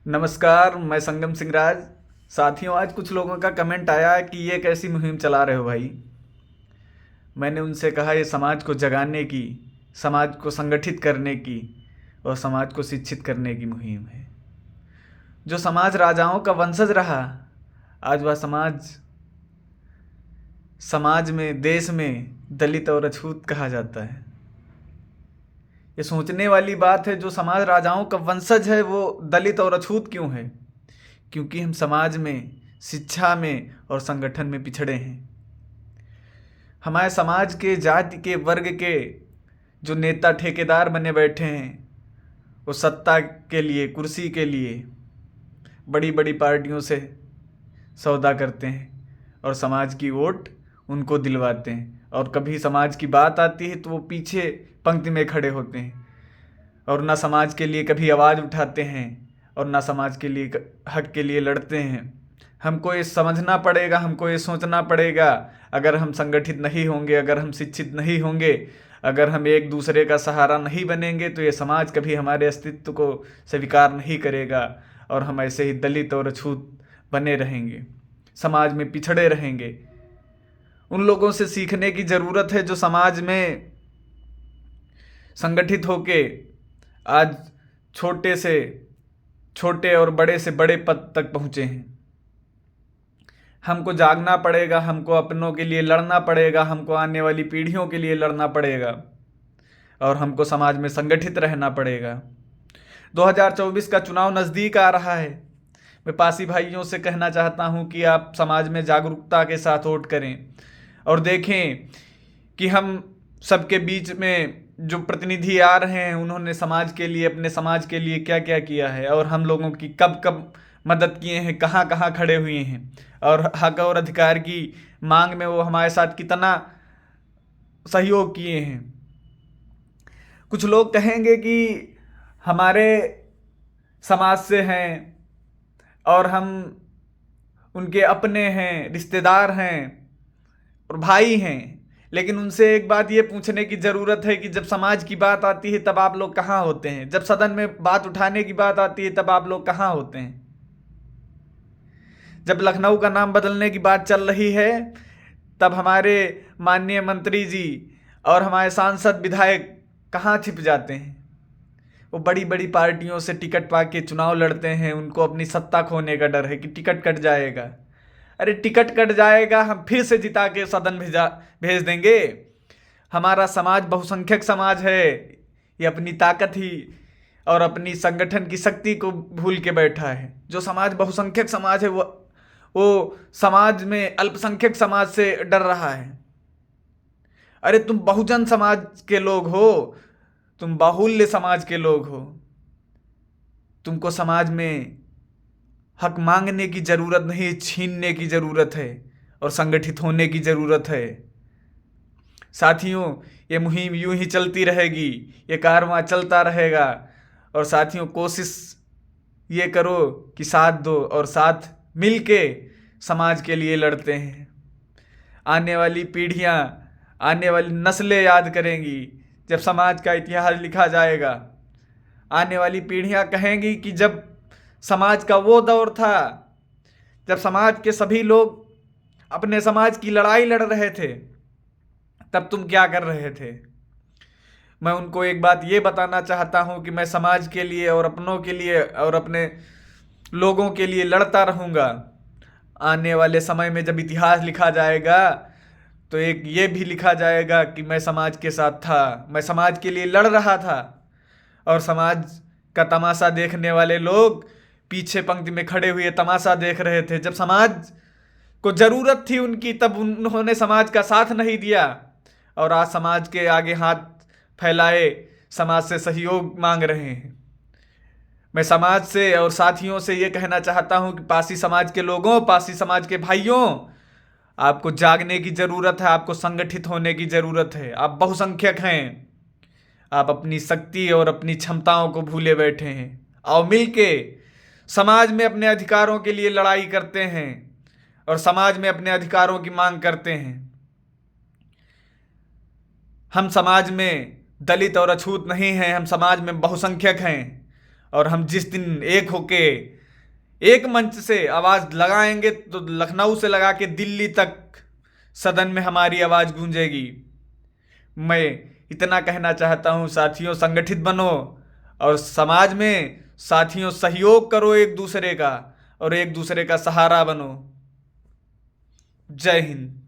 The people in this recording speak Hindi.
नमस्कार, मैं संगम सिंह राज। साथियों, आज कुछ लोगों का कमेंट आया कि ये कैसी मुहिम चला रहे हो भाई। मैंने उनसे कहा ये समाज को जगाने की, समाज को संगठित करने की और समाज को शिक्षित करने की मुहिम है। जो समाज राजाओं का वंशज रहा, आज वह समाज समाज में, देश में दलित और अछूत कहा जाता है। ये सोचने वाली बात है, जो समाज राजाओं का वंशज है वो दलित और अछूत क्यों है? क्योंकि हम समाज में, शिक्षा में और संगठन में पिछड़े हैं। हमारे समाज के, जाति के, वर्ग के जो नेता ठेकेदार बने बैठे हैं, वो सत्ता के लिए, कुर्सी के लिए बड़ी बड़ी पार्टियों से सौदा करते हैं और समाज की वोट उनको दिलवाते हैं। और कभी समाज की बात आती है तो वो पीछे पंक्ति में खड़े होते हैं और ना समाज के लिए कभी आवाज़ उठाते हैं और ना समाज के लिए, हक के लिए लड़ते हैं। हमको ये समझना पड़ेगा, हमको ये सोचना पड़ेगा, अगर हम संगठित नहीं होंगे, अगर हम शिक्षित नहीं होंगे, अगर हम एक दूसरे का सहारा नहीं बनेंगे तो ये समाज कभी हमारे अस्तित्व को स्वीकार नहीं करेगा और हम ऐसे ही दलित और अछूत बने रहेंगे, समाज में पिछड़े रहेंगे। उन लोगों से सीखने की ज़रूरत है जो समाज में संगठित होके आज छोटे से छोटे और बड़े से बड़े पद तक पहुँचे हैं। हमको जागना पड़ेगा, हमको अपनों के लिए लड़ना पड़ेगा, हमको आने वाली पीढ़ियों के लिए लड़ना पड़ेगा और हमको समाज में संगठित रहना पड़ेगा। 2024 का चुनाव नज़दीक आ रहा है। मैं पासी भाइयों से कहना चाहता हूं कि आप समाज में जागरूकता के साथ वोट करें और देखें कि हम सबके बीच में जो प्रतिनिधि आ रहे हैं उन्होंने समाज के लिए, अपने समाज के लिए क्या क्या किया है और हम लोगों की कब कब मदद किए हैं, कहाँ कहाँ खड़े हुए हैं और हक और अधिकार की मांग में वो हमारे साथ कितना सहयोग किए हैं। कुछ लोग कहेंगे कि हमारे समाज से हैं और हम उनके अपने हैं, रिश्तेदार हैं और भाई हैं, लेकिन उनसे एक बात ये पूछने की ज़रूरत है कि जब समाज की बात आती है तब आप लोग कहाँ होते हैं? जब सदन में बात उठाने की बात आती है तब आप लोग कहाँ होते हैं? जब लखनऊ का नाम बदलने की बात चल रही है तब हमारे माननीय मंत्री जी और हमारे सांसद, विधायक कहाँ छिप जाते हैं? वो बड़ी बड़ी पार्टियों से टिकट पा के चुनाव लड़ते हैं, उनको अपनी सत्ता खोने का डर है कि टिकट कट जाएगा। अरे टिकट कट जाएगा, हम फिर से जिता के सदन भेज देंगे। हमारा समाज बहुसंख्यक समाज है, ये अपनी ताकत ही और अपनी संगठन की शक्ति को भूल के बैठा है। जो समाज बहुसंख्यक समाज है वो समाज में अल्पसंख्यक समाज से डर रहा है। अरे तुम बहुजन समाज के लोग हो, तुम बाहुल्य समाज के लोग हो, तुमको समाज में हक मांगने की जरूरत नहीं, छीनने की जरूरत है और संगठित होने की जरूरत है। साथियों, ये मुहिम यूं ही चलती रहेगी, ये कारवां चलता रहेगा और साथियों कोशिश ये करो कि साथ दो और साथ मिलके समाज के लिए लड़ते हैं। आने वाली पीढ़ियां, आने वाली नस्लें याद करेंगी जब समाज का इतिहास लिखा जाएगा। आने वाली पीढ़ियां कहेंगी कि जब समाज का वो दौर था जब समाज के सभी लोग अपने समाज की लड़ाई लड़ रहे थे, तब तुम क्या कर रहे थे? मैं उनको एक बात ये बताना चाहता हूं कि मैं समाज के लिए और अपनों के लिए और अपने लोगों के लिए लड़ता रहूंगा। आने वाले समय में जब इतिहास लिखा जाएगा तो एक ये भी लिखा जाएगा कि मैं समाज के साथ था, मैं समाज के लिए लड़ रहा था और समाज का तमाशा देखने वाले लोग पीछे पंक्ति में खड़े हुए तमाशा देख रहे थे। जब समाज को जरूरत थी उनकी तब उन्होंने समाज का साथ नहीं दिया और आज समाज के आगे हाथ फैलाए समाज से सहयोग मांग रहे हैं। मैं समाज से और साथियों से ये कहना चाहता हूं कि पासी समाज के लोगों, पासी समाज के भाइयों, आपको जागने की जरूरत है, आपको संगठित होने की जरूरत है। आप बहुसंख्यक हैं, आप अपनी शक्ति और अपनी क्षमताओं को भूले बैठे हैं। आओ मिलके समाज में अपने अधिकारों के लिए लड़ाई करते हैं और समाज में अपने अधिकारों की मांग करते हैं। हम समाज में दलित और अछूत नहीं हैं, हम समाज में बहुसंख्यक हैं और हम जिस दिन एक होके एक मंच से आवाज लगाएंगे तो लखनऊ से लगा के दिल्ली तक सदन में हमारी आवाज गूंजेगी। मैं इतना कहना चाहता हूं साथियों, संगठित बनो और समाज में साथियों सहयोग करो एक दूसरे का और एक दूसरे का सहारा बनो। जय हिंद।